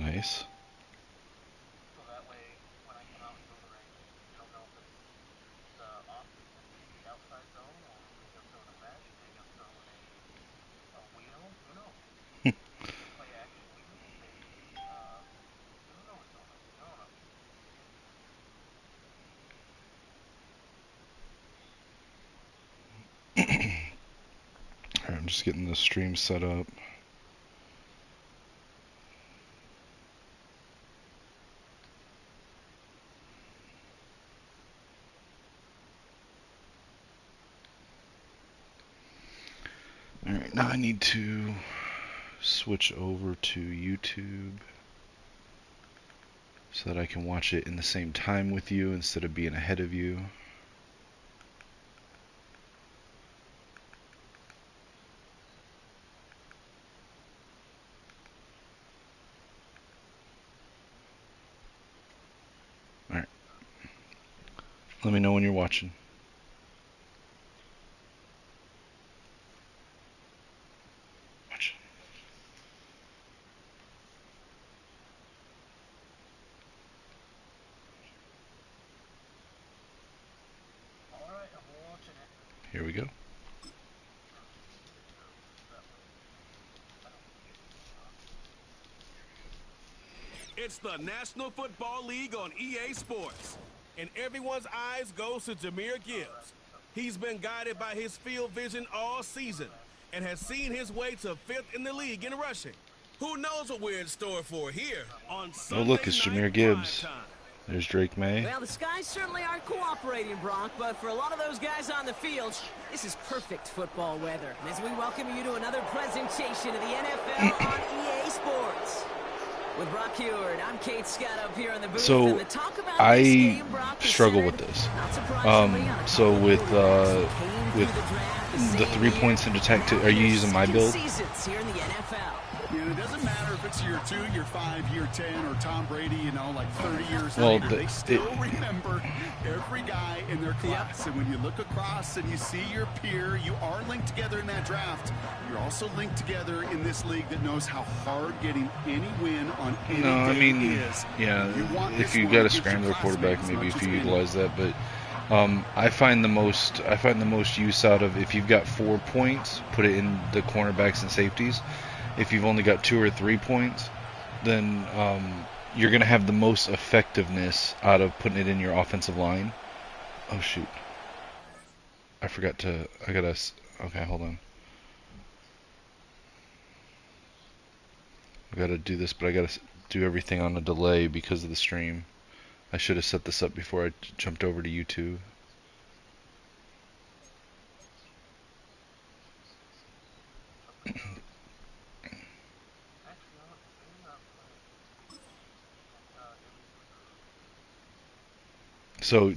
Nice. So that way, when I come out and go to the range, you don't know if it's the outside zone or maybe I'm throwing a mesh, maybe I'm throwing a wheel. Who knows? Maybe play action wheel. Maybe you don't know what's going on. I don't know. Alright, I'm just getting the stream set up. Alright, now I need to switch over to YouTube so that I can watch it in the same time with you instead of being ahead of you. Alright. Let me know when you're watching. Watch. Alright, I'm watching it. Here we go. It's the National Football League on EA Sports, and everyone's eyes goes to Jahmyr Gibbs. He's been guided by his field vision all season and has seen his way to 5th in the league in rushing. Who knows what we're in store for here on Sunday Oh look, it's Jahmyr Gibbs. Night Prime Time. There's Drake May. Well, the skies certainly aren't cooperating, Brock, but for a lot of those guys on the field, this is perfect football weather. As we welcome you to another presentation of the NFL on EA Sports. With Brock Heward, I'm Kate Scott up here in the booth. So, and the talk about this I game, Brock, struggle with centered, this. not surprisingly, on a So couple with quarterbacks who came through the draft the same 3 year, points into tech, now are you their using my second build? seasons here in the NFL. And it doesn't matter if it's year 2, year 5, year 10, or Tom Brady, you know, like 30 years Well, later. They still remember every guy in their class. And when you look across and you see your peer, you are linked together in that draft. You're also linked together in this league that knows how hard getting any win on any No, I day mean, is. yeah, You if you got a scrambler quarterback, maybe if you utilize that, but I find the most use out of if you've got 4 points, put it in the cornerbacks and safeties. If you've only got 2 or 3 points, then you're gonna have the most effectiveness out of putting it in your offensive line. Oh shoot! I forgot to. Okay, hold on. I gotta do this, but I gotta do everything on a delay because of the stream. I should have set this up before I jumped over to YouTube. So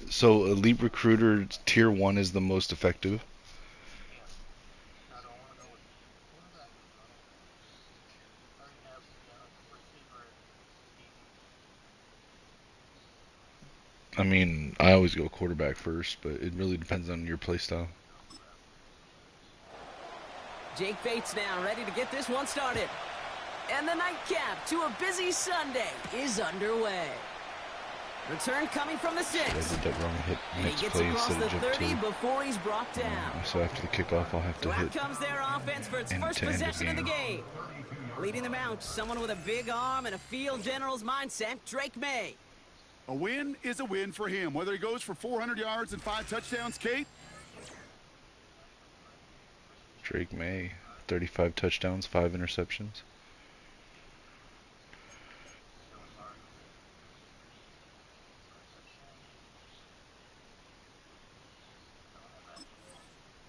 so Elite Recruiter Tier 1 is the most effective. Yeah. I don't want to go with quarterback or running back. I already have receiver and DB. I mean, I always go quarterback first, but it really depends on your playstyle. Jake Bates now ready to get this one started. And the nightcap to a busy Sunday is underway. Return coming from the 6. I did that wrong. Hit And he next gets play across instead the of jump 30 2. before he's brought down. So after the kickoff, I'll have to So out hit comes their offense for its end first to end of possession of the game. game. Leading them out, someone with a big arm and a field general's mindset, Drake May. A win is a win for him, whether he goes for 400 yards and 5 touchdowns, Kate. Drake May, 35 touchdowns, 5 interceptions.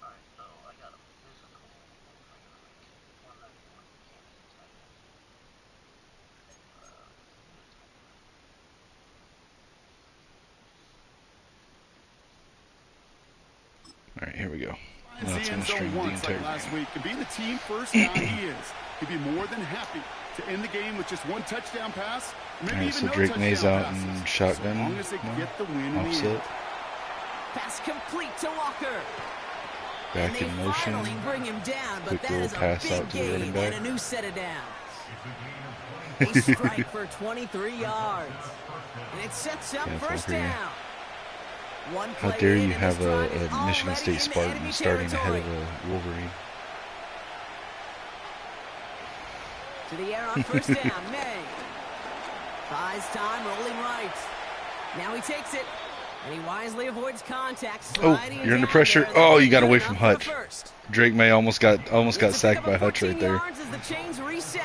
Alright, so I got a physical over here. 191 Kinetik tight end. Alright, here we go. Finds Now it's the going end to stream zone the once entire like last game. week. And being the team first guy he is, he'd be more than happy to end the game with just 1 touchdown pass. Maybe Alright, even so no Drake May's touchdown out passes. in shotgun. As long as they get the win in the Offset. end. Pass complete to Walker. Back and in they motion. finally bring him down, but Quick that little is a pass big out to the running gain back. and a new set of downs. They strike for 23 yards. And it sets up first down. How dare you have a Michigan State Spartan starting ahead of a Wolverine? To the air on first down, May. Buys time, rolling right. Now he takes it, and he wisely avoids contact. Oh, you're under pressure. Oh, you got away from Hutch. Drake May almost got sacked by Hutch right there. As the chains reset.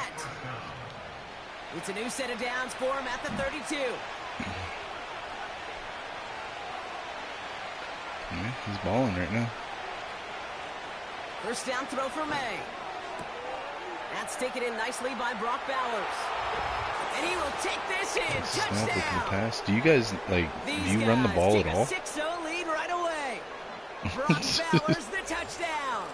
It's a new set of downs for him at the 32. Yeah, he's balling right now. First down throw for May. That's taken in nicely by Brock Bowers. And he will take this in. Touchdown. Snap with the pass. Do you guys, like, do you run the ball at all? 6-0 lead right away. Brock Bowers, the touchdown.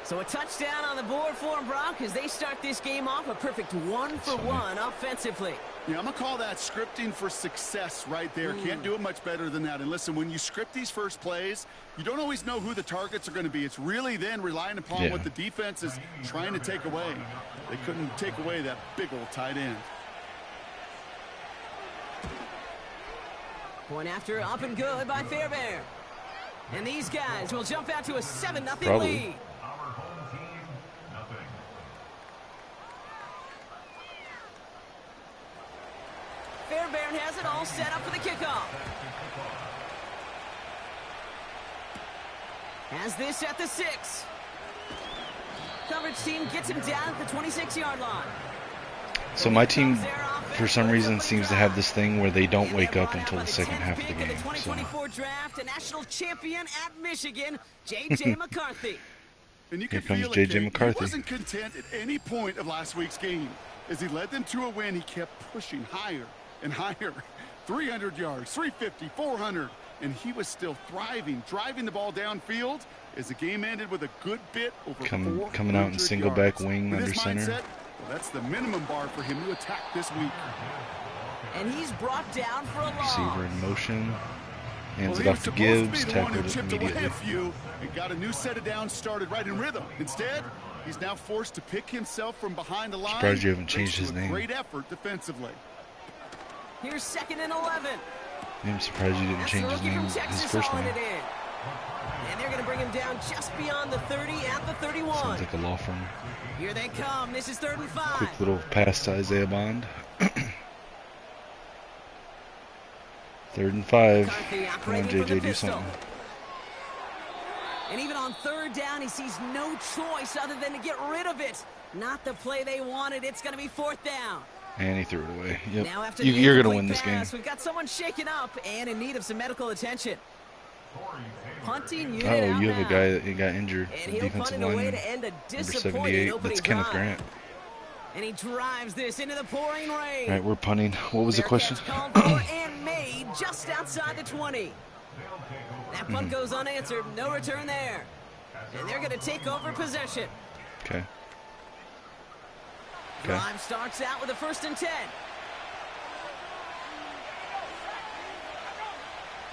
So a touchdown on the board for them, Brock, as they start this game off a perfect 1-for-1 offensively. Yeah, I'm going to call that scripting for success right there. Can't do it much better than that. And listen, when you script these first plays, you don't always know who the targets are going to be. It's really then relying upon what the defense is trying to take away. They couldn't take away that big old tight end. Point after, up and good by Fairbairn. And these guys will jump out to a 7-0 lead. Fairbairn has it all set up for the kickoff. Has this at the 6. Coverage team gets him down at the 26-yard line. So my team, for some reason, seems to have this thing where they don't wake up until the second half of the game. The 2024 draft, a national champion at Michigan, J.J. McCarthy. And you can Here comes feel J.J. He McCarthy. wasn't content at any point of last week's game. As he led them to a win, he kept pushing higher and higher. 300 yards, 350, 400, and he was still thriving, driving the ball downfield as the game ended with a good bit over 400 yards. Coming out in single back wing under center. Mindset, well, that's the minimum bar for him to attack this week. And he's brought down for a loss. Receiver in motion. Hands it off to Gibbs, tackled it immediately. And got a new set of downs started right in rhythm. Instead, he's now forced to pick himself from behind the line. Surprised you haven't changed his name. Great effort defensively. Here's 2nd and 11. I'm surprised you didn't change his name, his first name. And they're going to bring him down just beyond the 30 at the 31. Sounds like a law firm. Here they come. This is 3rd and 5. Quick little pass to Isaiah Bond. 3rd and 5. Come on, JJ, do something. And even on 3rd down, he sees no choice other than to get rid of it. Not the play they wanted. It's going to be 4th down. And he threw it away. Yep. Now after You're going to win this game. We've got someone shaken up and in need of some medical attention. Punting unit Oh, you out have a guy that got injured. And The he'll punt defensive it away lineman, to end a number disappointing 78. opening That's Kenneth drive. Grant. And he drives this into the pouring rain. All right, we're punting. What was the question? Called for and made just outside the 20. That punt goes unanswered. No return there. And they're going to take over possession. Okay. Drive starts out with a 1st and 10.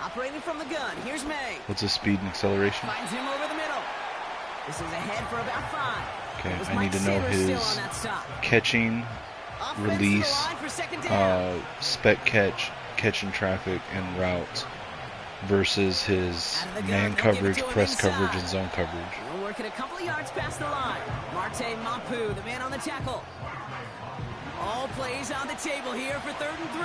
Operating from the gun, here's May. What's his speed and acceleration? Finds him over the middle. This is ahead for about 5. Okay, I need to know his catching, release, spec catch in traffic, and routes versus his man coverage, press coverage, and zone coverage. We're working a couple of yards past the line. Marte Mapu, the man on the tackle. All plays on the table here for 3rd and 3.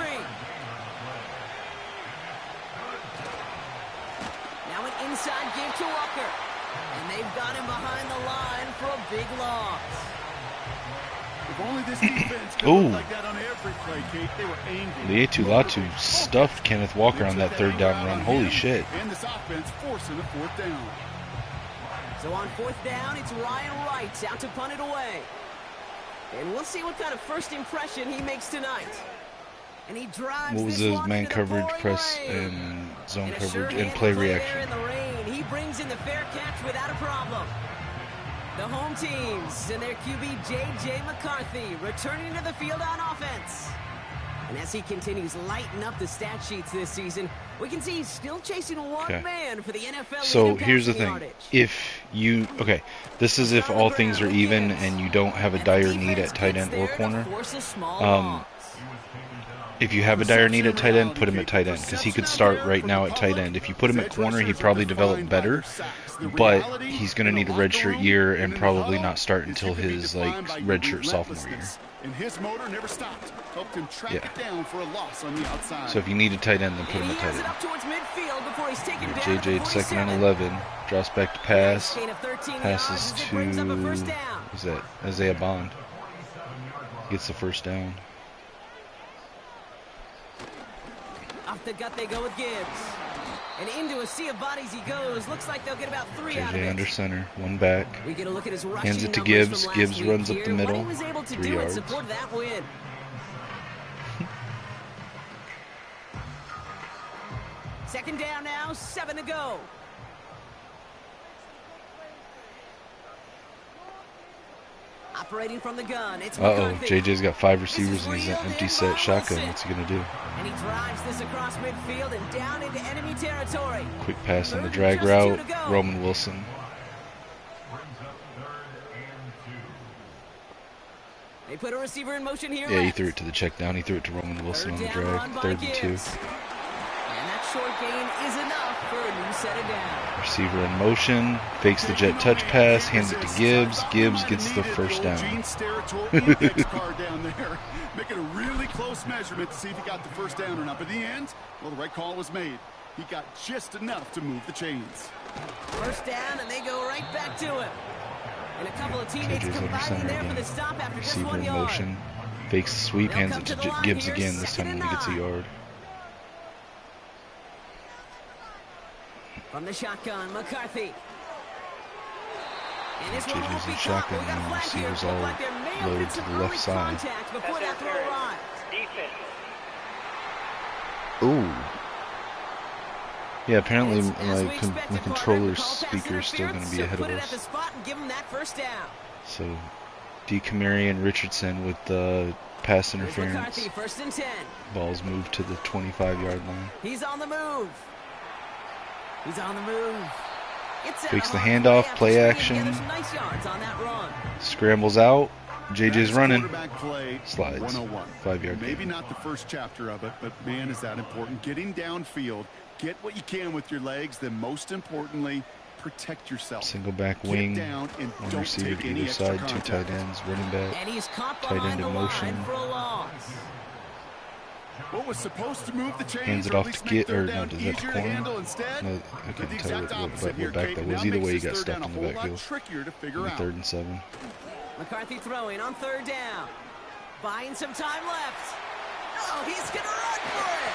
Now an inside give to Walker. And they've got him behind the line for a big loss. If only this defense could look like that on every play, Kate. They were angry. Lietulatu stuffed Kenneth Walker on that 3rd down run. Holy shit. And this offense forcing a 4th down. So on 4th down, it's Ryan Wright out to punt it away. And we'll see what kind of first impression he makes tonight. And he drives. What was his man coverage, press, and zone coverage, and play reaction? In the rain. He brings in the fair catch without a problem. The home teams and their QB J.J. McCarthy returning to the field on offense. And as he continues lighting up the stat sheets this season, we can see he's still chasing one man for the NFL. So here's the thing. If Okay, this is if all things are even and you don't have a dire need at tight end or corner. If you have a dire need at tight end, put him at tight end, because he could start right now at tight end. If you put him at corner, he'd probably develop better, but he's going to need a redshirt year and probably not start until his redshirt sophomore year. And his motor never stopped. Helped him track it down for a loss on the outside. So if you need a tight end, then put him at tight end. JJ at second and 11. Drops back to pass. Passes to, who's that? Isaiah Bond. Gets the first down. Off the gut they go with Gibbs. And into a sea of bodies he goes. Looks like they'll get about 3 out of it. JJ under center, one back. We get a look at his hands it to Gibbs. Gibbs runs up the middle. What he was able to 3 do yards. and support that win. Second down now, 7 to go. Operating from the gun, it's McCarthy. JJ's got 5 receivers and he's an empty set shotgun. What's he gonna do? And he drives this across midfield and down into enemy territory. Quick pass on the drag route. Roman Wilson. They put a receiver in motion here. Yeah, he threw it to the check down. He threw it to Roman Wilson on the drag. 3rd and 2. And that short gain is enough for a new set of downs. Receiver in motion, fakes the jet touch pass, hands it to Gibbs. Gibbs gets the first down. Making a really close measurement to see if he got the first down or not. But in the end, well, the right call was made. He got just enough to move the chains. First down, and they go right back to him. And a couple of teammates combining there for the stop after just 1 Receiver in yard. motion, fakes the sweep, hands it to Gibbs again. This time only gets a yard. From the shotgun, McCarthy. And this one JJ's won't be in caught. shotgun We got a and the flag here. receivers Looked all like there may have been loaded to some the left early side. contact before that throw arrived. Ooh. Yeah, apparently my controller speaker is still going to be ahead of us. So, DeCamary and Richardson with the pass interference. First and 10. Ball's moved to the 25-yard line. He's on the move. He's on the move. Fakes the handoff, play action. Nice yards on that run. Scrambles out. JJ's running. Play Slides. 101. 5-yard Maybe gain. not the first chapter of it, but man, is that important. Getting downfield, get what you can with your legs, then most importantly, protect yourself. Single back wing. Down and One don't receiver take to any either extra side. 2 contact. tight ends. Running back. And he's caught Tight end in motion. for a loss. What was supposed to move the chains, Hands it or off at least to make get, or third no, down does that easier to corner? handle instead? No, I Did couldn't the tell exact what opposite here, back Kate. that Now was. Either makes way, he this got third stuffed down in the a whole lot backfield. trickier to figure Maybe out. 3rd and 7. McCarthy throwing on 3rd down. Buying some time left. Oh, he's going to run for it.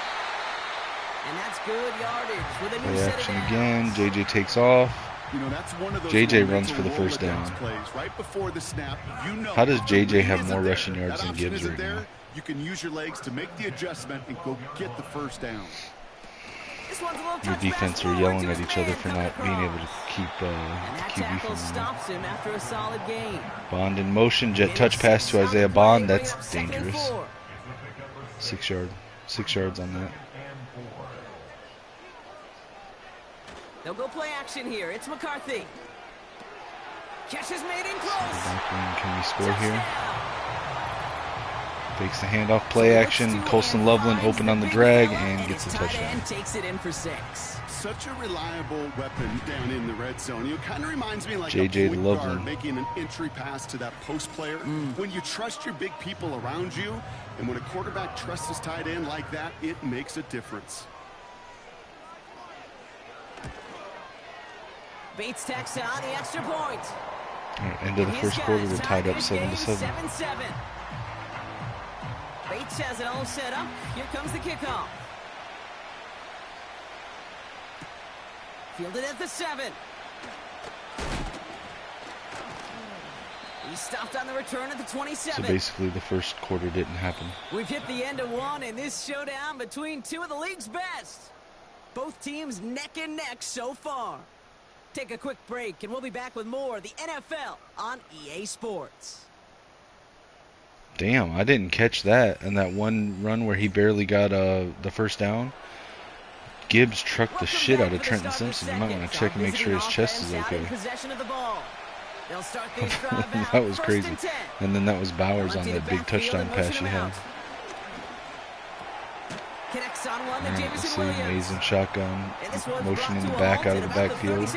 And that's good yardage with a new Play set of action downs. again. JJ takes off. You know, that's one of those JJ moments runs for the where first roll-it-downs down. plays. Right before the snap, you know How does the JJ lead have isn't more there. rushing yards That than option Gibbs isn't right there. now? You can use your legs to make the adjustment and go get the first down. This one's a little Your touch defense pass are forward yelling to at his each other man for coming not being able across. to keep And the that QB tackle from running. stops him after a solid gain. Bond in motion. Jet touch pass to Isaiah Bond. That's dangerous. 6 yards on that. They'll go play action here. It's McCarthy. Catch is made in close. Back wing, can we score here? Fakes the handoff, play action. Colston Loveland open on the drag and gets the touchdown. Takes it in for 6. Such a reliable weapon down in the red zone. You know, kind of reminds me like JJ a point Loveland. guard making an entry pass to that post player. When you trust your big people around you, and when a quarterback trusts his tight end like that, it makes a difference. Bates tacks on the extra point. End of the first quarter, we're tied up 7-7. 7-7. Bates has it all set up. Here comes the kickoff. Fielded at the 7. He's stopped on the return at the 27. So basically the first quarter didn't happen. We've hit the end of one in this showdown between two of the league's best. Both teams neck and neck so far. Take a quick break and we'll be back with more of the NFL on EA Sports. Damn, I didn't catch that. And that one run where he barely got the first down. Gibbs trucked the shit out of Trenton Simpson. You might want to check and make sure his chest is okay. That was crazy. And then that was Bowers on that big touchdown pass she had. Alright, let's see, Mays in shotgun, motion in the back out of the backfield.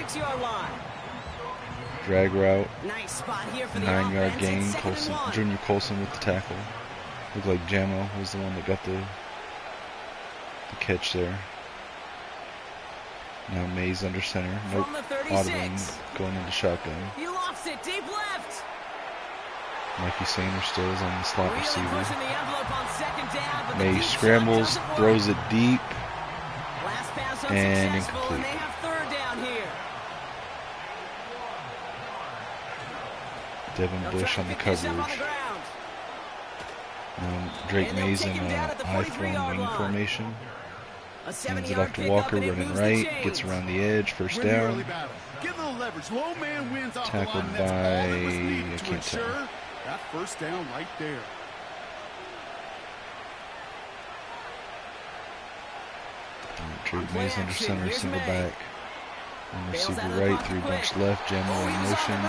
Drag route, 9-yard gain, Junior Colson with the tackle. Looked like Jamo was the one that got the catch there. Now Mays under center. Nope. Audubon going into shotgun. He lofts it deep left. Mikey Sanders still is on the slot receiver. Mays scrambles, throws it deep, and incomplete. Devin Bush on the coverage. Drake Mays in I-form wing formation. Hands it off to Walker, running right, gets around the edge, first down. Tackled by, I can't tell. That first down right there. Drake Mays under center, single back. And receiver right, 3 bunch left, Jamo in motion.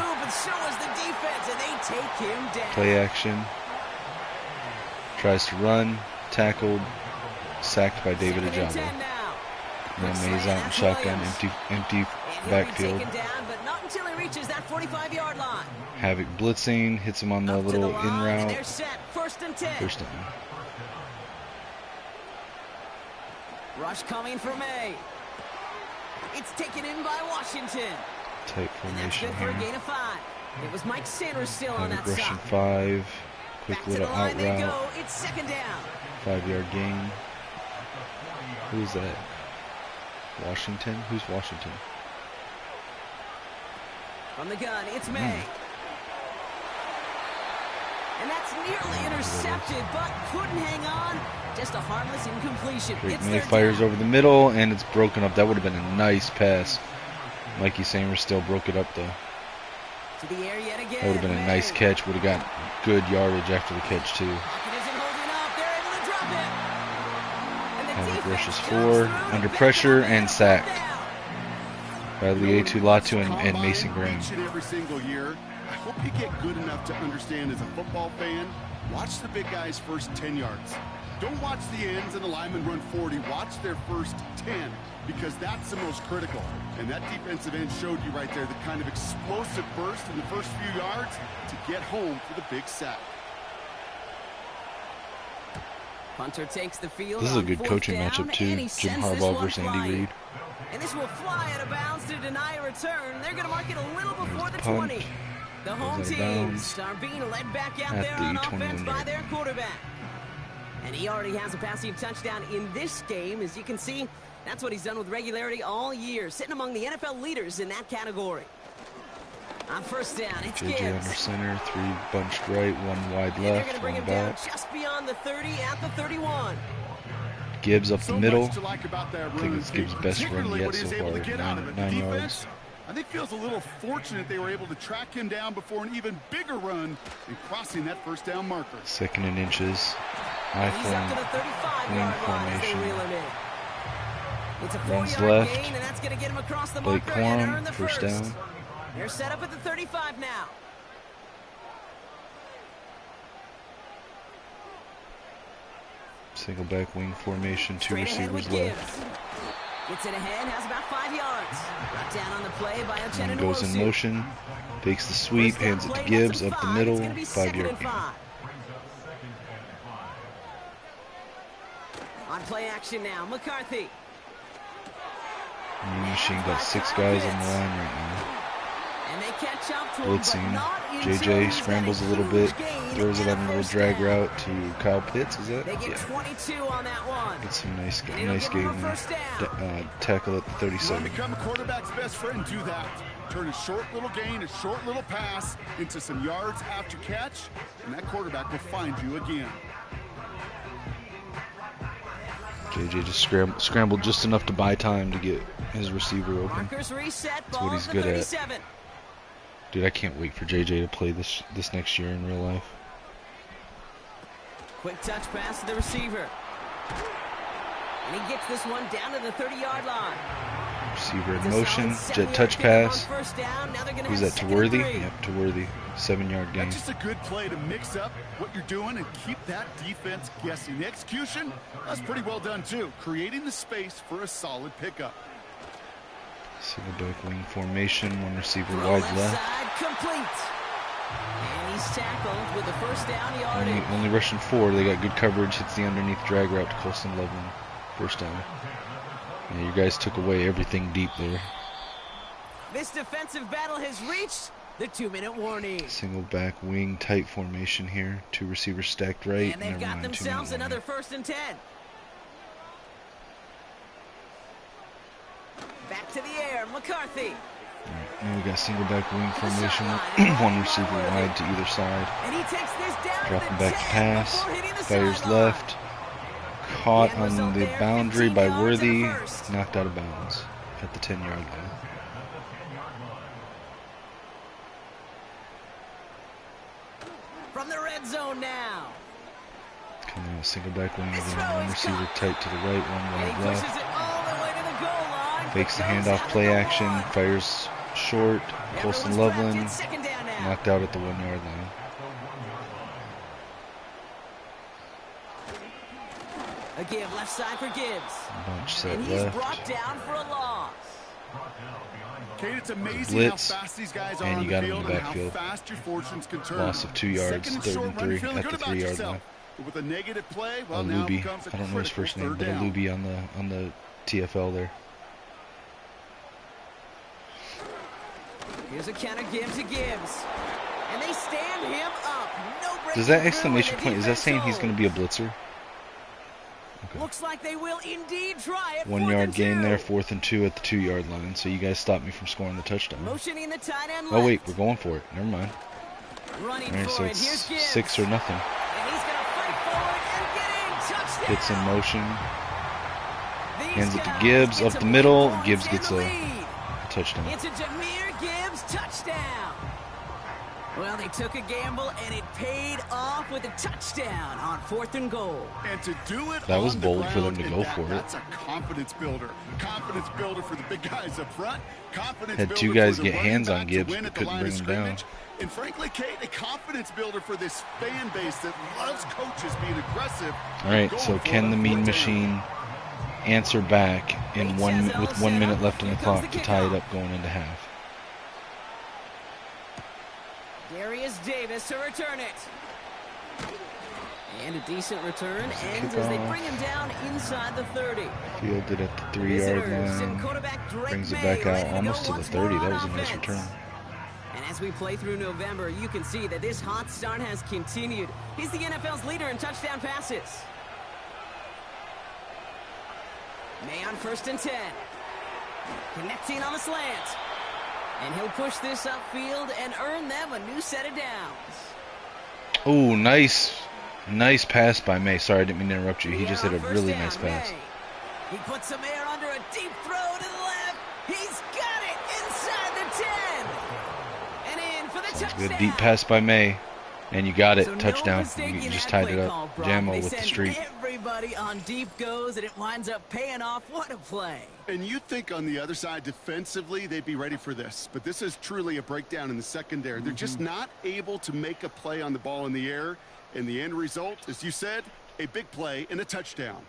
Play action. Tries to run, tackled, sacked by David Ajabo. Now Mays out in shotgun, empty backfield. HaVoK blitzing, hits him on the little in route. First down. Rush coming for May. It's taken in by Washington. Tight formation here. Gain of 5. It was Mike Sanders still on that rushing side. 5. Quick little out route. Go. It's second down. 5-yard gain. Who's that? Washington? Who's Washington? From the gun, it's May. And that's nearly intercepted, but couldn't hang on. Just a harmless incompletion. May fires over the middle, and it's broken up. That would have been a nice pass. Mikey Sanders still broke it up, though. To the air yet again. That would have been a nice catch. Would have got good yardage after the catch, too. HaVoK rushes 4, under pressure, and sacked by Lietu Latu and Mason Graham. Every single year. I hope you get good enough to understand as a football fan, watch the big guys' first 10 yards. Don't watch the ends and the linemen run 40. Watch their first 10, because that's the most critical. And that defensive end showed you right there the kind of explosive burst in the first few yards to get home for the big sack. Hunter takes the field. This is a good coaching matchup, too. Jim Harbaugh versus Andy Reid. And this will fly out of bounds to deny a return. They're going to mark it a little before the 20. The home teams are being led back out there on offense by their quarterback. And he already has a passing touchdown in this game. As you can see, that's what he's done with regularity all year, sitting among the NFL leaders in that category. On first down, it's JJ Gibbs. under center, 3 bunched right, 1 wide left, 1 back. Just beyond the 30 at the 31. Gibbs up the middle. Like I think it's Gibbs' best run yet so far, 9 yards. I think feels a little fortunate they were able to track him down before an even bigger run and crossing that first down marker. 2nd and inches. I-form wing formation. It's a runs 4-yard left. gain, and that's going to get him across the Blake marker and earn Quorum, the first down. They're set up at the 35 now. Single back wing formation, 2 receivers left. Gets it ahead, has about 5 yards. Brought down on the play by And goes in motion, fakes the sweep, hands it to Gibbs up the middle, 5-yard gain. On play action now, McCarthy. New Machine got 6 guys on the line right now. And they catch up to Blitzing. JJ scrambles a little bit, throws it on a little drag route to Kyle Pitts. Is that? They get 22 on that one. It's some nice game there. Tackle at the 37. Become a quarterback's best friend. Do that. Turn a short little gain, a short little pass into some yards after catch, and that quarterback will find you again. JJ just scrambled just enough to buy time to get his receiver open. That's what he's good at. Dude, I can't wait for JJ to play this next year in real life. Quick touch pass to the receiver. And he gets this one down to the 30-yard line. Receiver in motion, jet touch pass. Who's that, to Worthy? Yep, to Worthy. 7-yard gain. That's just a good play to mix up what you're doing and keep that defense guessing. The execution, that's pretty well done too. Creating the space for a solid pickup. Single back wing formation, one receiver wide left. Complete. And he's tackled with the first down yardage. Only rushing 4. They got good coverage. Hits the underneath drag route to Colson Loveland. First down. Yeah, you guys took away everything deep there. This defensive battle has reached the 2-minute warning. Single back wing tight formation here. 2 receivers stacked right. And they've got themselves another 1st and 10. Back to the air, McCarthy. Right, now we got single back wing formation. 1 receiver wide to either side. And he takes this down. Dropping back to pass. Fires left. Caught on the boundary by Worthy. Knocked out of bounds at the 10-yard line. From the red zone now. Coming out single back wing again. 1 receiver tight to the right, 1 wide left. Fakes the handoff, play action, fires short. Colson Loveland knocked out at the 1-yard line. A give left side for Gibbs. Bunch set and he's left. brought down for a loss. Kate, it's amazing Blitz, how fast these guys are and on you the got him field in the and backfield. how fast your fortunes can turn. Loss of 2 yards, Second 3rd short and run, 3 feeling at good the about 3-yard yourself. line. But with a negative play, well, now it Luby, becomes a I don't know his critical first name, third but a down. Luby on the TFL there. Here's a counter give to Gibbs. And they stand him up. No break. Does that exclamation point, is that saying he's going to be a blitzer? Okay. Looks like they will indeed try it. 1 yard gain there, 4th and 2 at the 2-yard line. So you guys stopped me from scoring the touchdown. Motioning the tight end Oh wait, we're going for it. Never mind. Running All right, so for it's it. Here's Gibbs. 6 or nothing. And he's going to fight forward and get in. Touchdown. Gets in motion. These Hands it to guys Gibbs get up the some middle. points Gibbs in gets the a lead. touchdown. It's a Jameer Gibbs touchdown. Well, they took a gamble, and it paid off with a touchdown on 4th and goal. And to do it That was on the bold for them ground to and go that, for it. That's a confidence builder. Confidence builder for the big guys up front. Confidence Had builder 2 guys for the get running hands on back to Gibbs, win but at the couldn't line bring of him down. scrimmage. And frankly, Kate, a confidence builder for this fan base that loves coaches being aggressive. All right, so can the mean machine answer back in with 1 minute left on the clock to tie it up going into half? Darius Davis to return it. And a decent return ends kickoff. as they bring him down inside the 30. Fielded at the 3-yard line. Brings it back out almost to the 30. That was a nice return. And as we play through November, you can see that this hot start has continued. He's the NFL's leader in touchdown passes. May on 1st and 10. Connecting on the slant. And he'll push this upfield and earn them a new set of downs. Oh, nice pass by May. Sorry, I didn't mean to interrupt you. He just hit a really nice pass. May. He puts some air under a deep throw to the left. He's got it inside the 10. And in for the touchdown. Good deep pass by May. And you got it. So Touchdown. No You you just tied it up. Call, Jammo they with the send streak. Everybody on deep goes, and it winds up paying off. What a play. And you'd think on the other side, defensively, they'd be ready for this. But this is truly a breakdown in the secondary. They're just not able to make a play on the ball in the air. And the end result, as you said, a big play and a touchdown.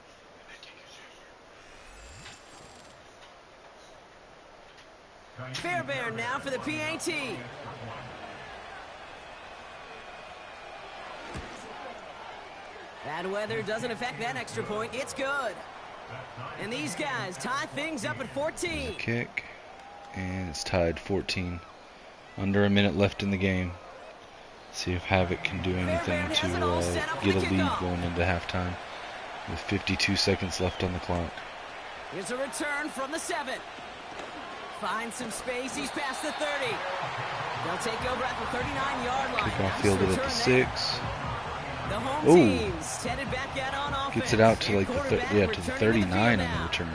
Fairbairn now for the PAT. Bad weather doesn't affect that extra point. It's good. And these guys tie things up at 14. Kick. And it's tied 14. Under a minute left in the game. See if HaVoK can do anything to get a lead going into halftime. With 52 seconds left on the clock. Here's a return from the 7. Finds some space. He's past the 30. They'll take over at the 39-yard line. Kickoff fielded at the 6. The home team's headed back out on offense. Gets it out to like the 39 on the return.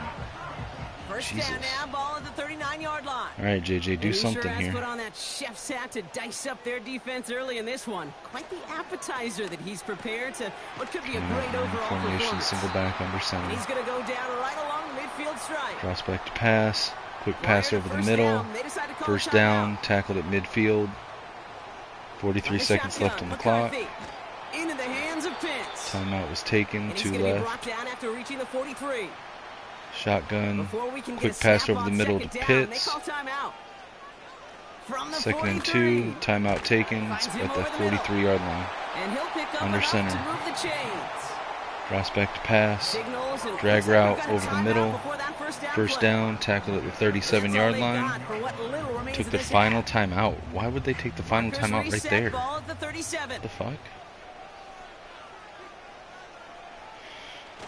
First Jesus. down now, ball at the 39-yard line. All right, JJ, do And he something sure has here. put on that chef's hat to dice up their defense early in this one. Quite the appetizer that he's prepared to what could be a great overall Formation, performance. single back under And center. he's going to go down right along the midfield stripe. Drops back to pass. Quick pass Prior to over the first middle. down, they decide to call First a down, timeout. tackled at midfield. 43 On the seconds shotgun, left on the clock. McCarthy into the hands of Pitts. Timeout was taken, And he's 2 going to be left. brought down after reaching the 43. Shotgun, Before we can quick get a pass snap over the on middle to second down, Pitts. They call timeout. From the 2nd and 43. 2, timeout taken. It's Finds him at the over the middle. 43-yard line. And he'll pick up Under enough center. to move the chains. Drops back to pass. Signals and Drag looks like route we've got a over the timeout middle. before that First play. down, tackled at the That's all 37-yard they line. got for what little remains Took of the this final half. timeout. Why would they take the final Markers timeout right reset, there? Ball at the 37. The fuck?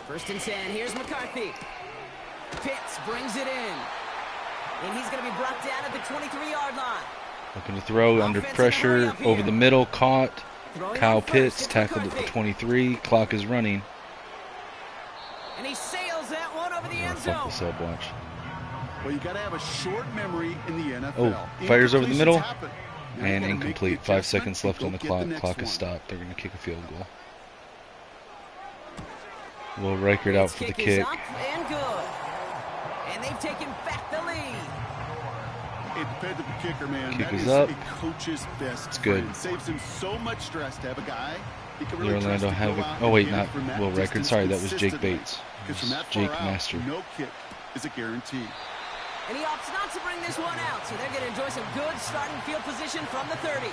First and 10. Here's McCarthy. Pitts brings it in. And he's going to be brought down at the 23-yard line. Looking to throw under Offense in a hurry pressure, up over here. the middle, caught. Throwing Kyle on first, Pitts it's tackled at the McCarthy. 23. Clock is running. And he sails that one over the Yeah, end fuck zone. this up, watch. Well, you got to have a short memory in the NFL. Oh, fires over the middle. Incompletions happen. Now you And gotta make the incomplete. 5 adjustment seconds left and on the go get clock. next Clock is one. stopped. They're going to kick a field goal. Will Reichert out His for the is kick. up and good. And they've taken back the lead. It depends on the kicker, man. Kick That is is up. a coach's best It's good. friend. Saves him so much stress to have a guy he can The really trust Orlando to go HaVoK. out Oh, and wait, get it not from that Will Reichert. distance Sorry, that was Jake consistently. Bates. It 'Cause from was that Jake far out, Master. no kick is a guarantee. And he opts not to bring this one out, so they're going to enjoy some good starting field position from the 30.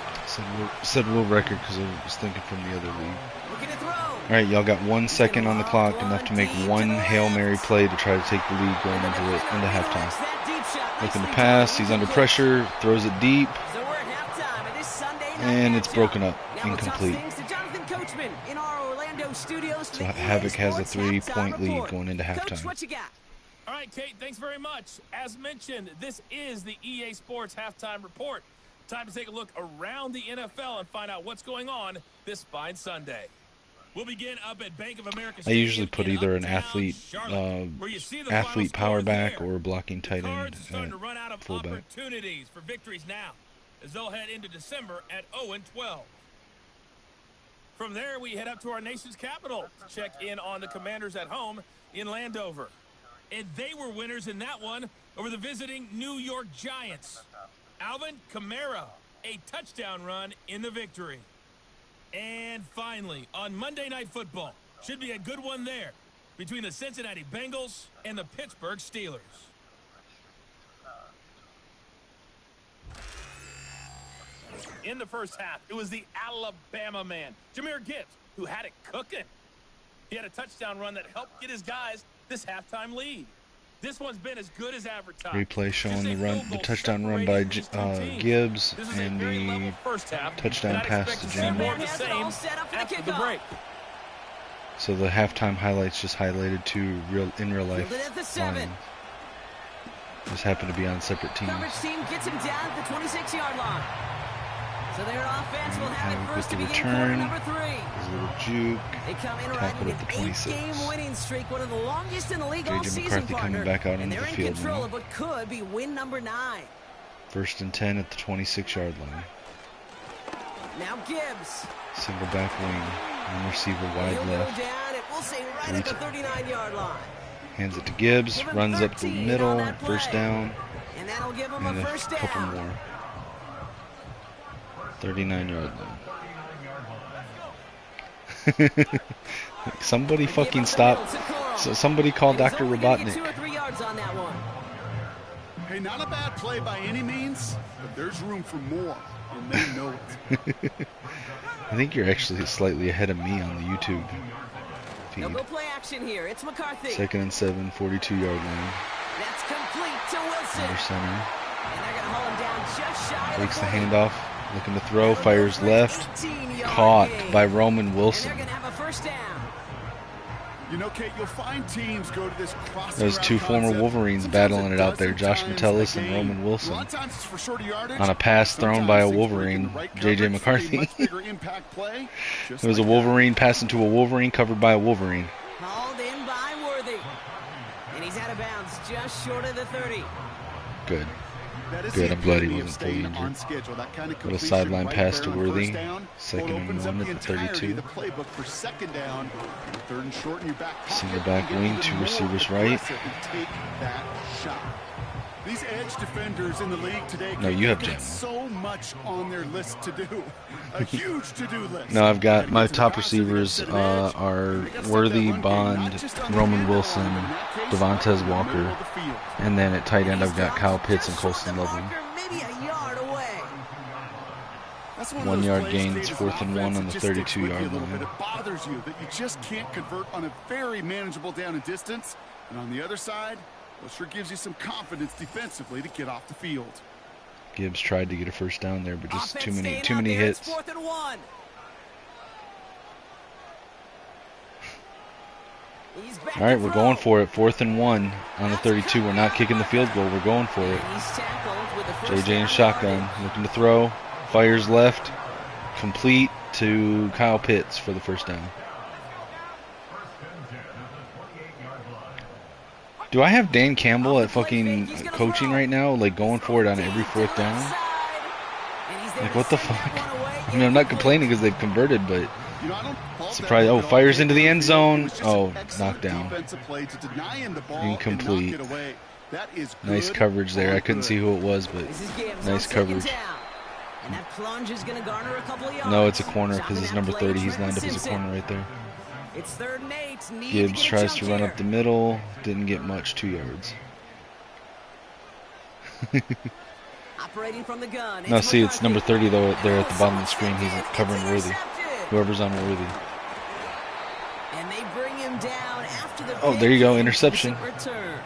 Said Will Reichert because I was thinking from the other league. Looking to throw. All right, y'all got 1 second on the clock, enough to make one Hail Mary play to try to take the lead going into halftime. Looking to pass, he's under pressure, throws it deep, So we're at halftime of this Sunday night and it's matchup. broken up, Now we'll toss incomplete. things to Jonathan Coachman in our Orlando studios for So the HaVoK EA has a Sports 3-point halftime lead report. going into Coach, halftime. what you got? All right, Kate, thanks very much. As mentioned, this is the EA Sports Halftime Report. Time to take a look around the NFL and find out what's going on this fine Sunday. We'll begin up at Bank of America I Stadium usually put in either an uptown athlete, Charlotte, where you see the final athlete power scores back there. or blocking The tight end Cards are starting to at run out of fullback. opportunities for victories now, as they'll head into December at 0-12. From there, we head up to our nation's capital to check in on the Commanders at home in Landover. And they were winners in that one over the visiting New York Giants. Alvin Kamara, a touchdown run in the victory. And finally, on Monday Night Football, should be a good one there between the Cincinnati Bengals and the Pittsburgh Steelers. In the first half, it was the Alabama man, Jahmyr Gibbs, who had it cooking. He had a touchdown run that helped get his guys this halftime lead. This one's been as good as advertised. Replay showing Just a the run, field the goal touchdown run by separating these two teams. Gibbs This is a and very the level first half, touchdown and I'd pass expect to see more of James. the same after the break. So the halftime highlights just highlighted two in real life Fielded at the 7. lines. Just happen to be on separate teams. Coverage team gets him down at the 26-yard line. So their offense will have HaVoK it first to with the begin quarter return. number 3. His little juke. They come in Tackled riding at an the 26. 8-game winning streak, one of the longest in the league all J.J. season, McCarthy partner. coming back out And onto they're the in field control now. of what could be win number 9. 1st and 10 at the 26-yard line. Now Gibbs. Single back wing. One receiver wide He'll left. go down, it will say right at the 39-yard line. Hands it to Gibbs. Give him Runs up the 13 middle. on that First play. down. And that'll give him And a a first couple down. more. 39-yard line. Somebody fucking stop. So somebody call Dr. Robotnik. 2 or 3 yards on that one. Hey, not a bad play by any means, but there's room for more, and they know it. I think you're actually slightly ahead of me on the YouTube They'll feed. go play action here. It's McCarthy. 2nd and 7, 42-yard line. That's complete to Wilson. Under center. And they're going to haul him down just shy Takes of the 40. handoff. Looking to throw. That'll go Fires for an left. 18-yard Caught gain. by Roman And Wilson. they're going to have a first down. You know, Kate, you'll find teams go to this crossing Those route two former concept. Wolverines Sometimes battling a it out there, dozen Josh times Metellus a and game. Roman Wilson. A lot of times it's for shorter yardage. On a pass thrown by a Sometimes things work in Wolverine, the right J.J. coverage for a McCarthy. much bigger impact play, just It was a like that. Wolverine passing to a Wolverine covered by a Wolverine. Hauled in by Worthy. And he's out of bounds just short of the 30. Good. That is Good, the I'm glad he epitome of wasn't fully staying injured. on schedule. That kind of Little completion sideline right pass there to on Worthy. first down. Second Well, and opens up 1 the at the entirety 32. of the playbook for second down. Third and short in your back pocket. Center back You get wing, even 2 more receivers right. aggressive and take that shot. These edge defenders in the league today, No, you have they've got Jim. so much on their list to do. A huge to-do list. No, I've got my Gotta get to the top passer, they gotta receivers set an edge, are and they gotta stop Worthy, that run game, Bond, not just on the Roman end of the Wilson, line, but in that case, Devontae right in the middle Walker, of the field. and then at tight end I've got Kyle Pitts and Just short Colston the Loveland. marker, maybe a yard away. That's one of 1 those yard plays, gains, Kate, as 4th and 1 offense, on it the just sticks 32 with you yard a little line. bit. It bothers you that you just can't convert on a very manageable down and distance. And on the other side, well, it sure gives you some confidence defensively to get off the field. Gibbs tried to get a first down there, but just Offense too many staying out there. hits. It's 4th and 1. He's back All right, to we're throw. going for it. 4th and 1 on the 32. We're not kicking the field goal. We're going for it. He's tackled with the first JJ down in shotgun, yardage. looking to throw. Fires left. Complete to Kyle Pitts for the first down. Do I have Dan Campbell at fucking coaching right now? Like going for it on every 4th down? Like what the fuck? I mean, I'm not complaining because they've converted, but You know, I don't fault surprise. that Oh, at all. fires into the end zone. It was just Oh, an excellent knocked down. defensive play to deny him the ball Incomplete. and knock it away. That is Nice good coverage there. on I couldn't good. see who it was, but This is Gibbs nice on second coverage. down. And that plunge is going to garner a couple of yards. No, it's a corner because Stopping it's that number play, 30. He's Trenton lined up as a Simpson. corner right there. It's 3rd and 8. Need Gibbs to get a tries chunk to run here. up the middle. Didn't get much. 2 yards. Operating from the gun. No, see, it's McCarthy. number 30 though. There at the bottom of the screen, he's Intercepted. covering It's Worthy. intercepted. Whoever's on Worthy. And they bring him down after the Oh, there you go, pick. interception. Return.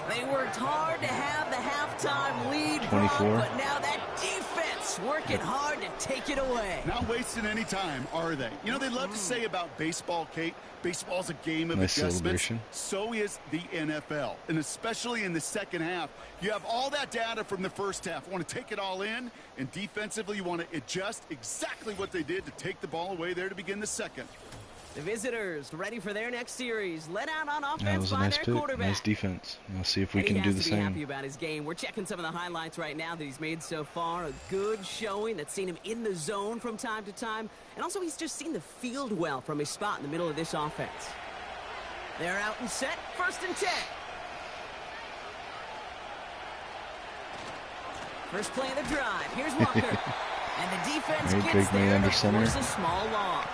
They worked hard to have the halftime lead, 24. Brock, but now that defense working hard to take it away. Not wasting any time, are they? You know, they love to say about baseball, Kate, baseball's a game of Nice adjustments. celebration. So is the NFL. And especially in the second half, you have all that data from the first half. You want to take it all in, and defensively you want to adjust exactly what they did to take the ball away there to begin the second. The visitors ready for their next series. Let out on offense That was a by nice their pick. quarterback. Nice defense. We'll see if we And can he do has the to be happy same. about his game. We're checking some of the highlights right now that he's made so far. A good showing that's seen him in the zone from time to time. And also he's just seen the field well from his spot in the middle of this offense. They're out and set. 1st and 10. First play of the drive. Here's Walker. And the defense Right, gets big man there under to center. force a small loss.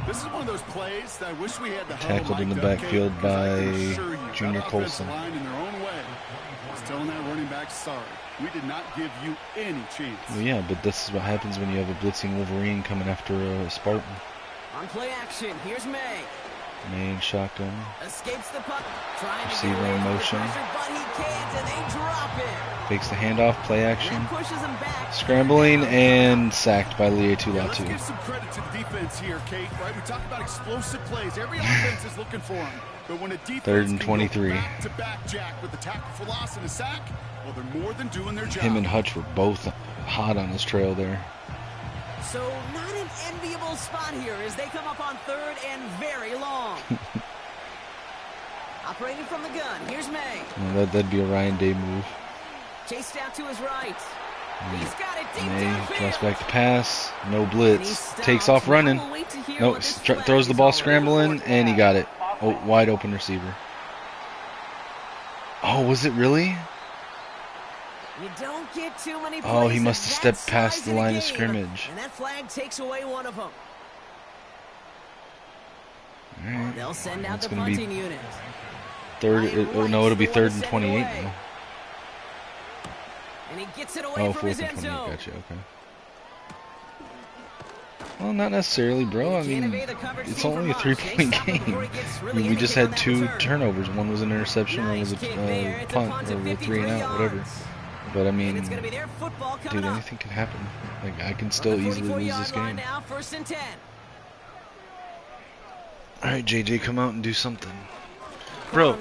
This is one of those plays that I wish we had the Tackled in the backfield by Junior Colson. Line in their own way. I was telling that running back, sorry, we did not give you any chance. Well, yeah, but this is what happens when you have a blitzing Wolverine coming after a Spartan. On play action, here's May. Main shotgun. Escapes the puck. Trying to Receiver get away in from the motion. pressure, but he can't, and they drop it. Fakes the handoff. Play And action. pushes him back. Scrambling and sacked by Lie Yeah, let's give Tulatu. some credit to the defense here, Kate. Right, we talk about explosive plays. Every offense is looking for them. But when a defense 3rd and can 23. go back-to-back jack with the tackle for loss and a sack, well, they're more than doing their job. Him and Hutch were both hot on his trail there. So not an enviable spot here as they come up on 3rd and very long. Operating from the gun, here's May. Well, that'd be a Ryan Day move. Chased out to his right. He's got it deep May drops downfield. back to pass. No And he blitz. stops. Takes off running. Now we'll wait to hear Nope. what this Throws the flag ball is all scrambling, about. and he got it. Oh, wide open receiver. Oh, was it really? You don't get too many Oh, he plays must of have that stepped past size the in a line of game, scrimmage. And that flag takes away one of them. All right. They'll send out It's the gonna be punting unit. Oh, no, it'll be 3rd and 28 now. And he gets it away Oh, from 4th his and end 28. zone. Gotcha. Okay. Well, not necessarily, bro. I mean, it's only a 3-point game. I mean, we just had 2 turnovers. One was an interception, one was a punt, or a 3 and out, whatever. But I mean, And it's going to be their football coming dude, up. anything can happen. Like, I can On still the easily lose 44-yard this line game. now, 1st and 10. All right, JJ, come out and do something. Bro,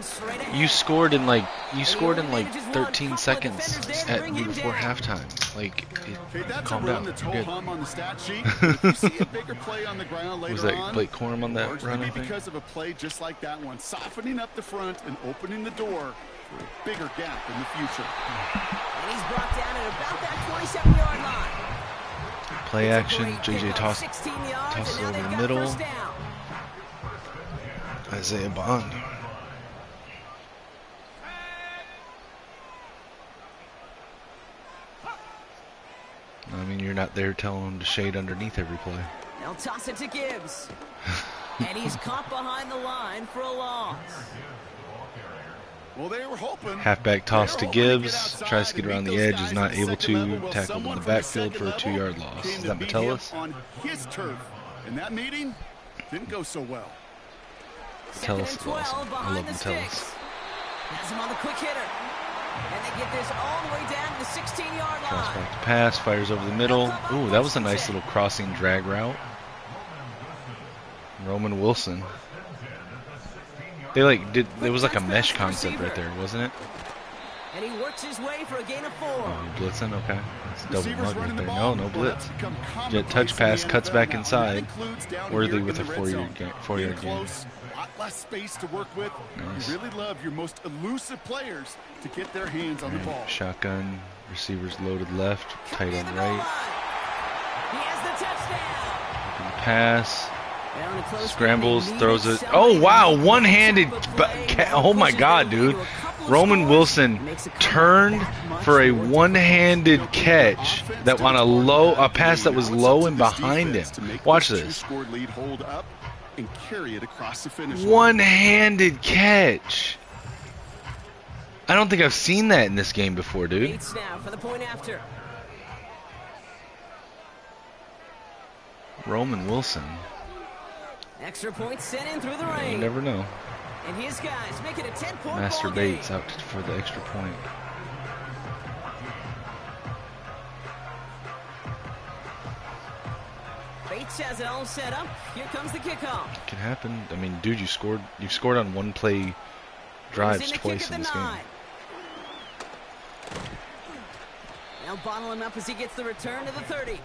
you scored in like 13 seconds before halftime. Like, Okay, that's calm a run down. that's You're whole good. hum on the stat sheet. If you see a bigger play on the ground later Was that on, Blake Corum on that largely run, I think? because of a play just like that one, softening up the front and opening the door for a bigger gap in the future. And he's brought down at about that 27-yard line. Play action. JJ toss tosses over the middle. Isaiah Bond. I mean, you're not there telling him to shade underneath every play. They'll toss it to Gibbs. And he's caught behind the line for a loss. Well, they were hoping. Halfback toss to Gibbs. Tries to get around the edge. Is not able to. Tackled in the backfield for a 2-yard loss. Is that Metellus? On his turf. And that meeting didn't go so well. Metellus is awesome. I love Metellus. Has him on the quick hitter. And they get this all the way down to the 16-yard line. Cross back to pass. Fires over the middle. Ooh, that was a nice little crossing drag route. Roman Wilson. They it was like a mesh concept right there, wasn't it? And he works his way for a gain of 4. Oh, blitzing, okay. It's double mug right there. No blitz. Jet touch pass, cuts back inside. Worthy with a 4-yard gain. A lot less space to work with. Nice. You really love your most elusive players to get their hands on the ball. Shotgun, receivers loaded left, tight end right. He has the touchdown. Pass. Scrambles, throws it. Oh, wow. One-handed. Oh, my God, dude. Roman Wilson turned for a one-handed catch that on a pass that was low and behind him. Watch this. One-handed catch. I don't think I've seen that in this game before, dude. Roman Wilson. Extra point sent in through the rain. You never know. And his guys make it a 10-point Master ball Bates game. out for the extra point. Bates has it all set up. Here comes the kickoff. It can happen. I mean, dude, you've scored on one play drives twice in this game. They'll bottle him up as he gets the return to the 30.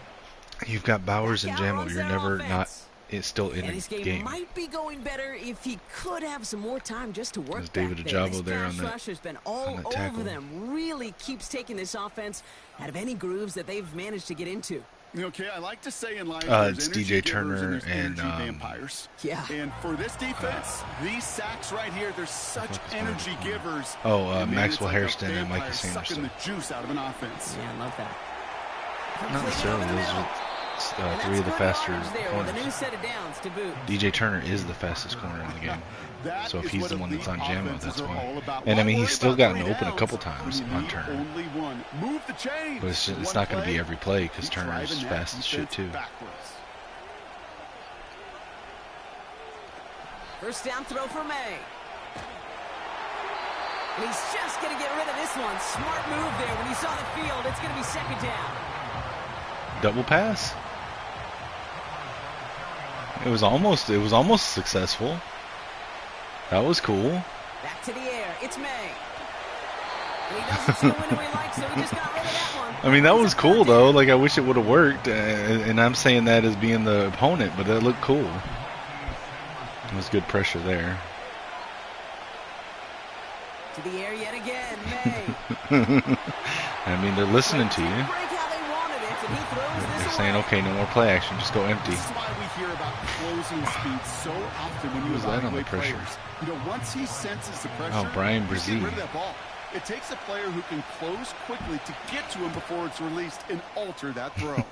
You've got Bowers and Jamo. You're never not. It's still in this a game might be going better if he could have some more time just to work. There's David Ajabo there on that. Has been all over them. Really keeps taking this offense out of any grooves that they've managed to get into. Okay, I like to say in life, it's DJ Turner and vampires. Yeah. And for this defense, these sacks right here, they're such energy givers. Oh, Maxwell Hairston and Micah Sanderson. Sucking the juice out of an offense. Yeah, I love that. Not necessarily. Those are 3 of the faster corners. DJ Turner is the fastest corner in the game. So if he's the one that's on Jamo, that's why. And I mean, he's still gotten open a couple times on Turner. But it's not going to be every play because Turner is fast as shit too. First down throw for May. And he's just going to get rid of this one. Smart move there. When he saw the field, it's going to be second down. Double pass. It was almost successful. That was cool. Back to the air. It's May. And he doesn't see a window he likes, so he just got rid of that one. I mean, that was cool though. Like, I wish it would have worked, and I'm saying that as being the opponent, but that looked cool. It was good pressure there. To the air yet again, May. I mean, they're listening to you. They're saying, okay, no more play action, just go empty. This is why we hear about closing speed so often when you evaluate players. You know, once he senses the pressure, oh, Brian Brzee. It takes a player who can close quickly to get to him before it's released and alter that throw.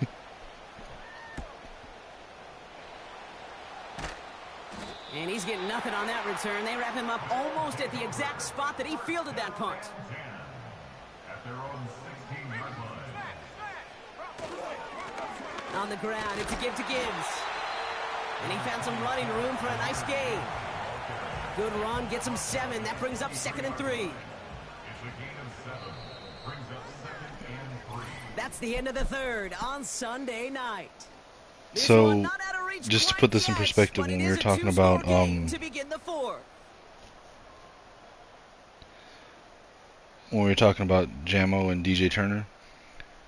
And he's getting nothing on that return. They wrap him up almost at the exact spot that he fielded that punt. On the ground, it's a give to Gibbs. And he found some running room for a nice gain. Good run, gets him 7. That brings up 2nd and 3. That's the end of the 3rd on Sunday night. So, just to put this in perspective, when we were talking about when we were talking about Jamo and DJ Turner.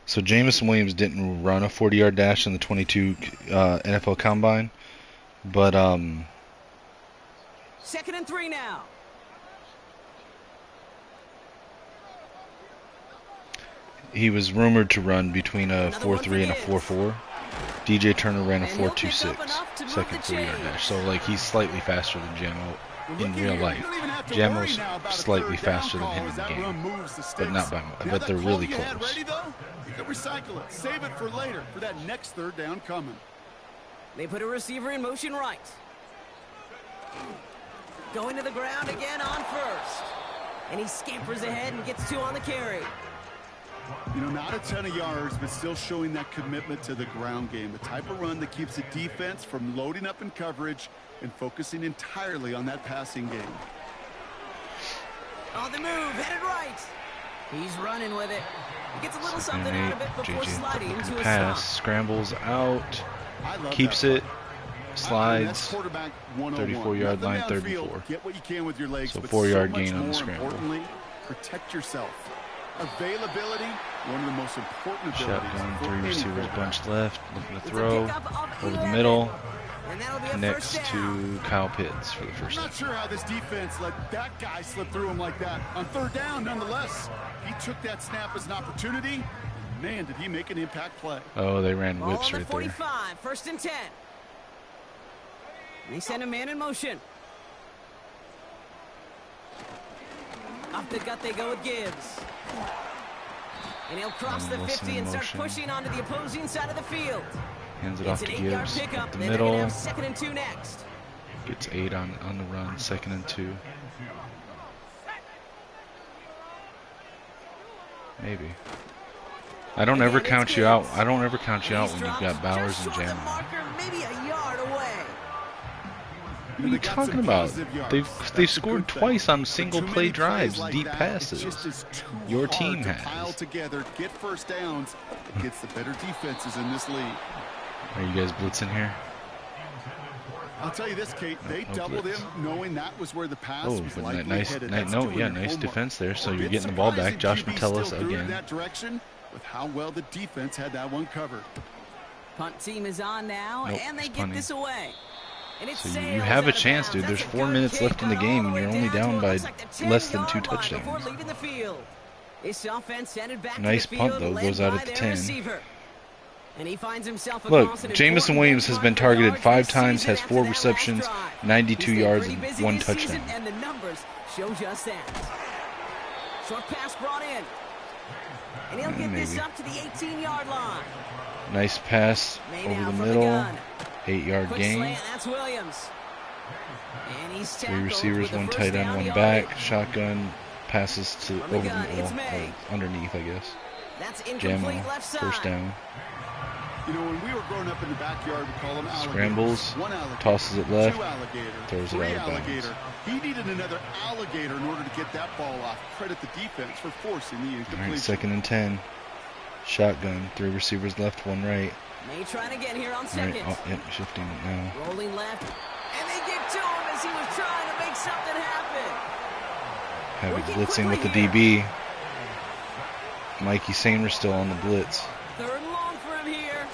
So Jamison Williams didn't run a 40-yard dash in the 22 NFL Combine, but 2nd and 3 now. he was rumored to run between a 4.3 and a 4.4. DJ Turner ran a 4.26 second 4-yard dash. So like he's slightly faster than Jammo in real life. Jammo's slightly faster than him in the game, but not by much. But they're really close. You can recycle it. Save it for later for that next third down coming. They put a receiver in motion right. Going to the ground again on first. And he scampers ahead and gets 2 on the carry. You know, not a ton of yards, but still showing that commitment to the ground game. The type of run that keeps the defense from loading up in coverage and focusing entirely on that passing game. On the move, headed right. He's running with it. He gets a little something out of it before sliding into a pass, stop. scrambles out, keeps it, slides, 34-yard line, 34. Get what you can with your legs, So but 4-yard so gain much on the more scramble. Importantly, protect yourself. Availability, one of the most important abilities. Shotgun, for 3 any receivers quarterback. bunched left, looking to It's a throw, pickup of over the 11. middle, And that'll be a next first down. to Kyle Pitts for the I'm first down. not sure how this defense let that guy slip through him like that. On third down, nonetheless, he took that snap as an opportunity. Man, did he make an impact play. Oh, they ran Ball whips on the right there. 45, first and 10. And they send a man in motion. Off the gut they go with Gibbs. And he'll cross the Wilson 50 and in start motion. pushing onto the opposing side of the field. Hands it It's off an to 8-yard Gibbs. pickup. Up the Then they're going to middle. have 2nd and 2 next. Gets 8 on the run. 2nd and 2. Maybe. I don't ever count you out. I don't ever count you out when you've got Bowers and Just short the Jammo. marker, maybe a yard away. What are you talking about? They scored twice on single play drives, deep passes. Your team has. Pile has. together, get first downs against the better defenses in this league. Are you guys blitzing here? I'll tell you this, Kate. They No doubled blitz. him, knowing that was where the pass Oh, was but likely nice, headed. nice, That's no, doing yeah, your nice homework. defense there. So A you're bit getting the ball back. surprising Josh QB Metellus still threw it in again. that direction with how well the defense had that one covered. Punt team is on now, Nope, and they he's get punting. this away. And it's So you sails have a out of chance, bounds. dude. There's That's a 4 good minutes kick, left in the but game, all and the you're way only to down what by looks like the less than 2 10-yard line touchdowns. before leaving the field. This offense sent it back Nice to the punt, field, though. led Goes out by at the their 10. receiver. And he finds himself Look, across an Jamison important Williams has run been for targeted yards 5 this times, season has after 4 that last receptions, drive. 92 He's been yards, pretty and busy 1 this season, touchdown. and the numbers show just that. Short pass brought in. And he'll get this Maybe. up to the 18-yard line. Nice pass Made over out the from middle. gun. 8-yard Quick gain. slant, that's Williams. And he's 3 tackled receivers, with a 1 first tight end, down 1 yardage. back. Shotgun passes to From the over the gun, it's middle, May. underneath, I guess. That's incomplete Jammo, left side. first down. You know, when we were growing up in the backyard, we call them alligators. Scrambles, 1 alligator, tosses it left, 2 alligator, throws it 3 out of bounds. alligator. He needed another alligator in order to get that ball off. Credit the defense for forcing the All incompletion. right, 2nd and 10. Shotgun, 3 receivers left, 1 right. May trying again here on All right, second. oh, yep, shifting it now. Rolling left. And they get to him as he was trying to make something happen. HaVoK Working blitzing with the quickly DB. Mikey Samer still on the blitz. 3rd and long for him here.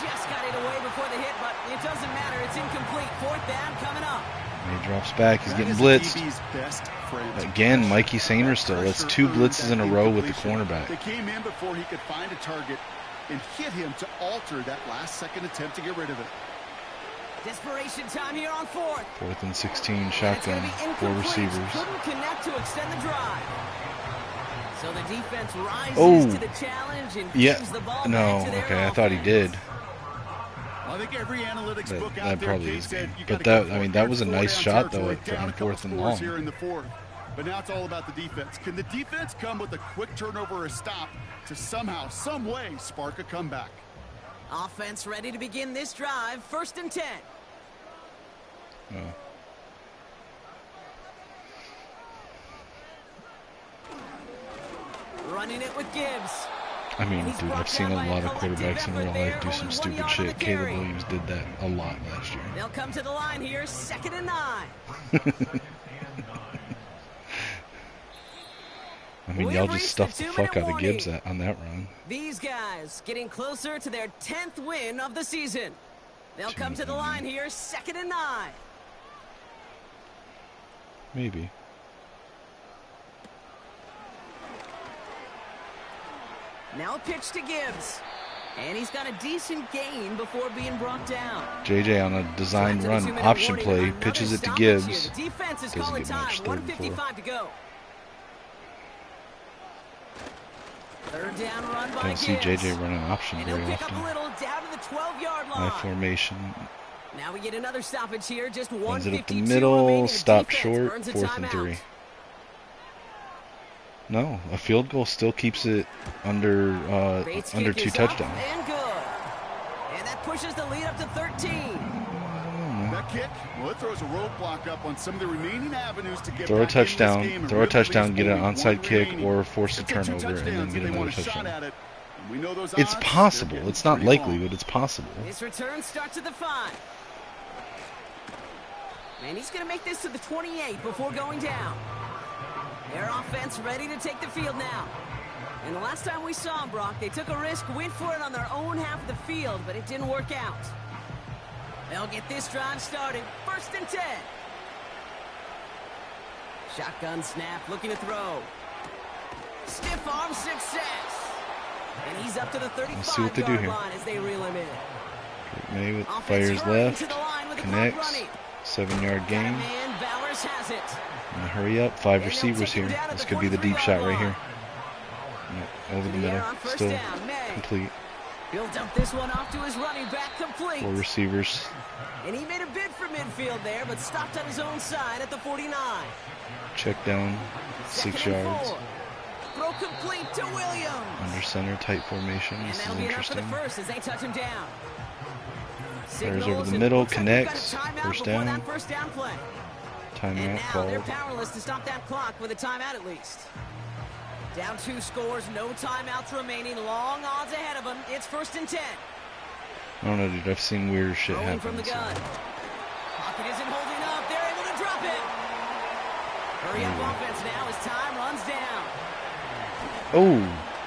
Just got it away before the hit, but it doesn't matter. It's incomplete. 4th down coming up. And he drops back. He's That getting is the blitzed. DB's best friend. Again, Mikey Samer still. That's 2 blitzes in a row with the cornerback. They came in before he could find a target and hit him to alter that last-second attempt to get rid of it. Desperation time here on 4th. 4th and 16, And it's shotgun, gonna be 4 incomplete. receivers. Couldn't connect to extend the drive. So the defense rises Oh. to the challenge and Yeah, gives the ball no, back to their okay, I thought he offense. did. I think every analytics book That out there probably Kate, is said game. you But gotta that, go I mean, for it. that was a Four nice down shot, though, territory, down on a couple 4th and scores long. here in the 4th. But now it's all about the defense. Can the defense come with a quick turnover or a stop to somehow, some way, spark a comeback? Offense ready to begin this drive. 1st and 10. Oh. Running it with Gibbs. I mean, dude, I've seen a lot of quarterbacks in real life do some stupid shit. Caleb Williams did that a lot last year. They'll come to the line here. 2nd and 9. I mean, We y'all have just reached stuffed the the fuck 2-minute out of Gibbs warning. on that run. These guys getting closer to their 10th win of the season. They'll come to the line here. 2nd and 9. Maybe. Now a pitch to Gibbs. And he's got a decent gain before being brought down. JJ on a designed run option play pitches it to Gibbs. The defense is Doesn't calling get time. much, 3rd and 4. 1:55 to go. 3rd down run by Don't see Gibbs. JJ running option And very he'll pick up a often. little down to the 12-yard line. My formation. Now we get another stoppage here. Just Runs it up the 1:52 middle, remaining. The stop defense short, earns a 4th and timeout. 3. No, a field goal still keeps it under Bates under kick 2 is up touchdowns. and good. And that pushes the lead up to 13. That kick, well, it throws a roadblock up on some of the remaining avenues to get Throw a back into this touchdown, game and throw a really touchdown, get an leaves only onside one kick, remaining. or force a It's a 2 turnover, and then touchdowns get if they want another a shot touchdown. at it. And we know those It's odds, possible. they're It's not getting pretty likely, long. but it's possible. His return starts at the 5. And he's going to make this to the 28 before going down. Their offense ready to take the field now. And the last time we saw them, Brock, they took a risk, went for it on their own half of the field, but it didn't work out. They'll get this drive started. 1st and 10. Shotgun snap, looking to throw. Stiff arm success. And he's up to the Let's see what they do 35-yard here. line as they reel him in. May with Offense fires hurrying left, to the line with the clock connects, running. 7-yard Got a gain. man, Bowers has it. And hurry up, 5 And they'll receivers take him here. down at This the could be the deep 43-yard shot right line. here. Yep, over the To the air middle, on 1st still down, May. complete. He'll dump this one off to his running back, complete. 4 receivers. And he made a bid for midfield there, but stopped on his own side at the 49. Check down, 6 2nd and yards. 4. Throw complete to Williams. Under center, tight formation. And This that'll is be enough for the interesting. first as they touch him down. Fires over Signals, the and middle, looks like we've got a connects, timeout 1st before down. that 1st down play. And Timeout now they're called. powerless to stop that clock with a timeout at least. Down 2 scores, no timeouts remaining, long odds ahead of them. It's 1st and 10. I don't know, dude. I've seen weird shit Throwing from happen. the gun. Pocket isn't holding up. They're able to drop it. Hurry up offense now as time runs down. Oh,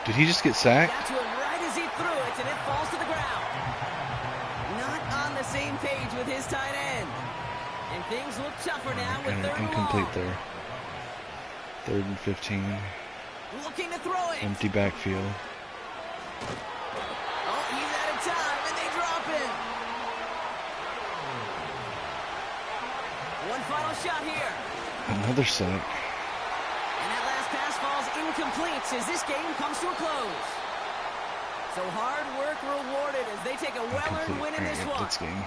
did he just get sacked? Got to him right as he threw it, and it falls to the ground. Not on the same page with his tight end. And things look tougher now with And 3rd and incomplete long. there. 3rd and 15. Looking to throw it. Empty backfield. Oh, he's out of time, and they drop it. One final shot here. Another sack. And that last pass falls incomplete as this game comes to a close. So hard work rewarded as they take a well-earned win in this Alright, one. let's game.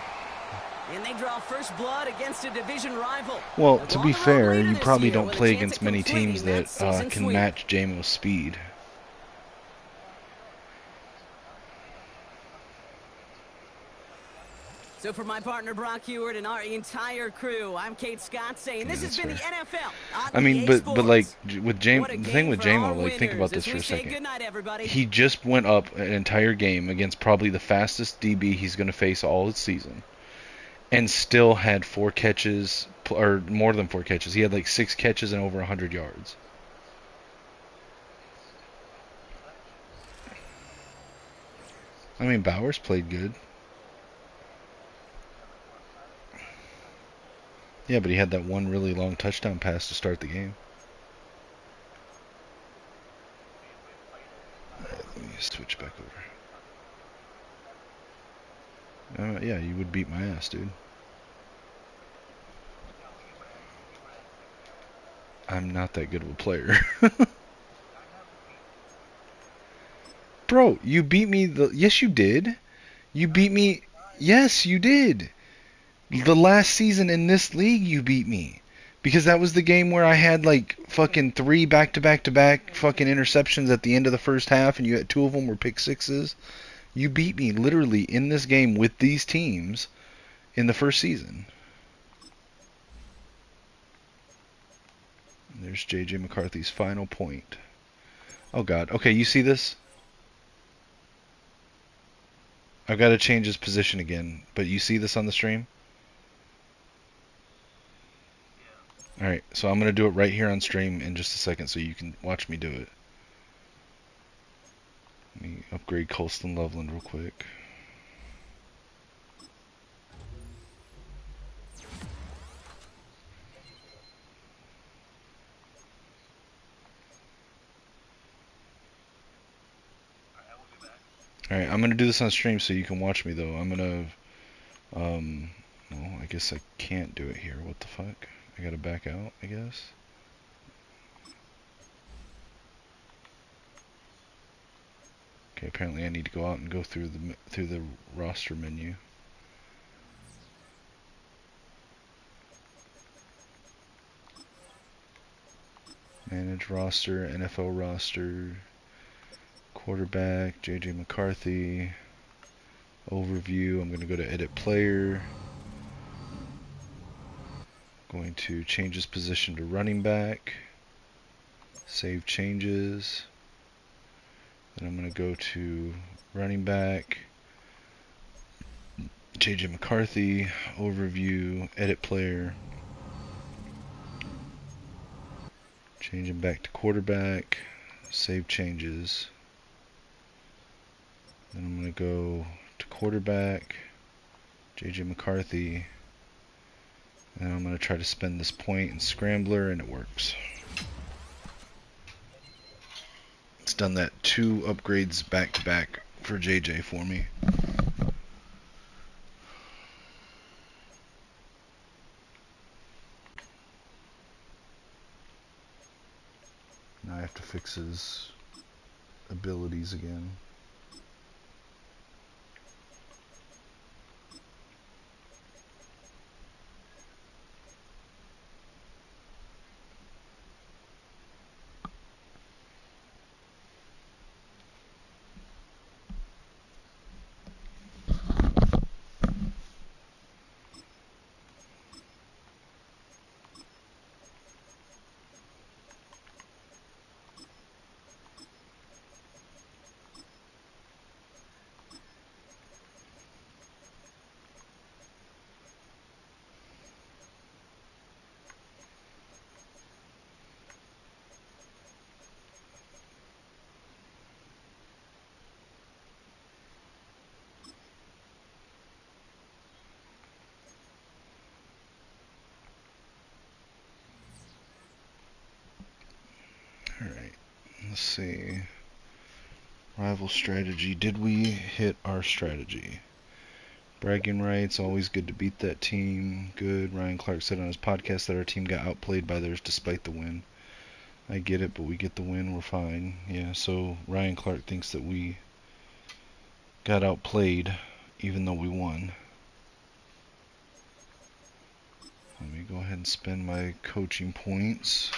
And they draw first blood against a division rival. Well, They'll to go be on the road fair, later you this probably year don't with a play chance against at many teams completing that season can sweep. match JMO's speed. So for my partner Brock Heward and our entire crew, I'm Kate Scott saying this has that's been fair. the NFL. On I mean, EA but like Sports. with Jam, What a the game thing with for our JMO, like think about winners this as for we a say second. good night, everybody. He just went up an entire game against probably the fastest DB he's going to face all his season, and still had 4 catches, or more than 4 catches. He had like 6 catches and over 100 yards. I mean, Bowers played good. Yeah, but he had that one really long touchdown pass to start the game. Alright, let me switch back over. Yeah, you would beat my ass, dude. I'm not that good of a player. Bro, you beat me. Yes, you did. You beat me. Yes, you did. The last season in this league, you beat me. Because that was the game where I had like fucking 3 back-to-back-to-back fucking interceptions at the end of the first half, and you had 2 of them were pick sixes. You beat me literally in this game with these teams in the first season. And there's J.J. McCarthy's final point. Oh, God. Okay, you see this? I've got to change his position again. But you see this on the stream? Alright, so I'm going to do it right here on stream in just a second so you can watch me do it. Let me upgrade Colston Loveland real quick. Alright, I'm gonna do this on stream so you can watch me though. I'm gonna, well, I guess I can't do it here. What the fuck? I gotta back out, I guess. Okay, apparently I need to go out and go through the roster menu. Manage roster, NFL roster, quarterback, JJ McCarthy, overview. I'm going to go to edit player. Going to change his position to running back. Save changes. Then I'm going to go to running back, JJ McCarthy, overview, edit player. Change him back to quarterback. Save changes. Then I'm going to go to quarterback, JJ McCarthy, and I'm going to try to spend this point in Scrambler, and it works. It's done that 2 upgrades back to back for JJ for me. Now I have to fix his abilities again. Alright, let's see. Rival strategy. Did we hit our strategy? Bragging rights, always good to beat that team. Good. Ryan Clark said on his podcast that our team got outplayed by theirs despite the win. I get it, but we get the win, we're fine. Yeah, so Ryan Clark thinks that we got outplayed even though we won. Let me go ahead and spend my coaching points.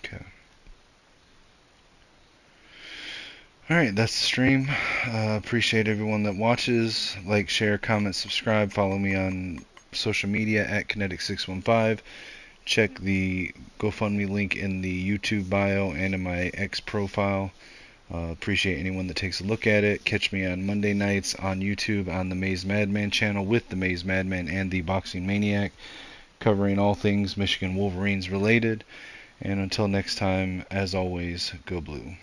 Okay. Alright, that's the stream. Appreciate everyone that watches. Like, share, comment, subscribe. Follow me on social media at Kinetik615. Check the GoFundMe link in the YouTube bio and in my X profile. Appreciate anyone that takes a look at it. Catch me on Monday nights on YouTube on the Maze Madman channel with the Maze Madman and the Boxing Maniac, covering all things Michigan Wolverines related. And until next time, as always, go blue.